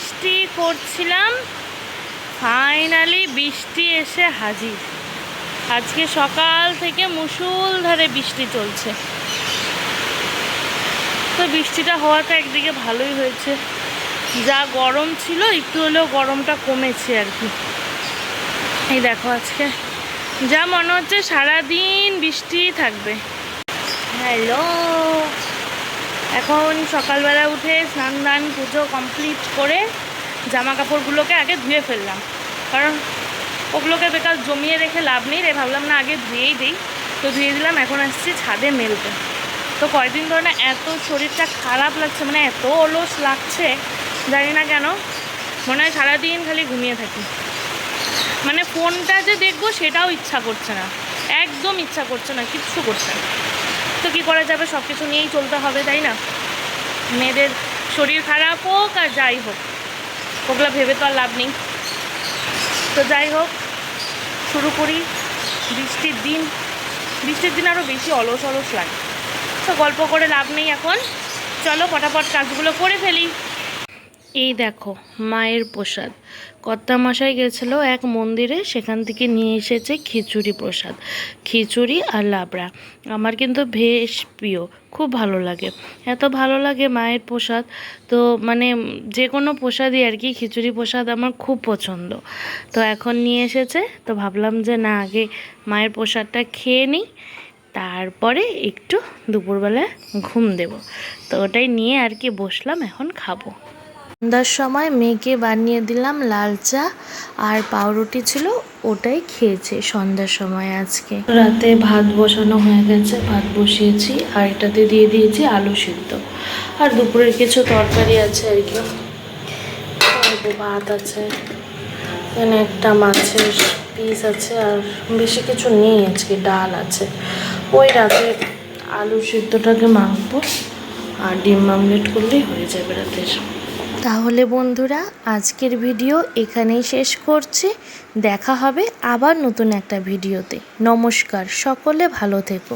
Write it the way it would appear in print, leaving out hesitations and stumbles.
বৃষ্টি করছিলাম, ফাইনালি বৃষ্টি এসে হাজির। আজকে সকাল থেকে মুষলধারে বৃষ্টি চলছে। তো বৃষ্টিটা হওয়াটা একদিকে ভালোই হয়েছে, যা গরম ছিল একটু হলেও গরমটা কমেছে আর কি। এই দেখো আজকে যা মনে হচ্ছে সারাদিন বৃষ্টি থাকবে। হ্যালো, এখন সকালবেলা উঠে স্নান দান পুজো কমপ্লিট করে জামা কাপড়গুলোকে আগে ধুয়ে ফেললাম, কারণ ওগুলোকে বেকার জমিয়ে রেখে লাভ নেই রে, ভাবলাম না আগে ধুয়েই দিই। তো ধুয়ে দিলাম, এখন আসছি ছাদে মেলতে। তো কয়েকদিন ধরে না এত শরীরটা খারাপ লাগছে, মানে এত অলস লাগছে, জানি না কেন, মনে হয় সারাদিন খালি ঘুমিয়ে থাকি। মানে ফোনটা যে দেখবো সেটাও ইচ্ছা করছে না, একদম ইচ্ছা করছে না, কিচ্ছু করছে না। তো কী করা যাবে, সব কিছু নিয়েই চলতে হবে, তাই না? মেয়েদের শরীর খারাপ হোক আর যাই হোক, ওগুলো ভেবে তো আর লাভ নেই। তো যাই হোক, শুরু করি। বৃষ্টির দিন আরও বেশি অলস অলস লাগে। তো গল্প করে লাভ নেই, এখন চলো ফটাফট কাজগুলো করে ফেলি। এই দেখো মায়ের প্রসাদ, কর্তামশাই গেছিলো এক মন্দিরে, সেখান থেকে নিয়ে এসেছে খিচুড়ি প্রসাদ, খিচুড়ি আর লাবড়া। আমার কিন্তু বেশ প্রিয়, খুব ভালো লাগে, এত ভালো লাগে মায়ের প্রসাদ। তো মানে যে কোনো প্রসাদই আর কি, খিচুড়ি প্রসাদ আমার খুব পছন্দ। তো এখন নিয়ে এসেছে, তো ভাবলাম যে না আগে মায়ের প্রসাদটা খেয়ে নিই, তারপরে একটু দুপুরবেলা ঘুম দেব। তো ওটাই নিয়ে আর কি বসলাম, এখন খাবো। সন্ধ্যার সময় মেয়েকে বানিয়ে দিলাম লাল চা, আর পাউরুটি ছিল, ওটাই খেয়েছে সন্ধ্যার সময়। আজকে রাতে ভাত বসানো হয়ে গেছে, ভাত বসিয়েছি, আর এটাতে দিয়ে দিয়েছি আলু সিদ্ধ, আর দুপুরের কিছু তরকারি আছে আর কি। ভাত আছে, এখানে একটা মাছের পিস আছে, আর বেশি কিছু নেই আজকে, ডাল আছে। ওই রাতে আলু সিদ্ধটাকে মাখবো, আর ডিম আমলেট করলেই হয়ে যাবে রাতের। তাহলে বন্ধুরা, আজকের ভিডিও এখানেই শেষ করছি। দেখা হবে আবার নতুন একটা ভিডিওতে। নমস্কার, সকলে ভালো থেকো।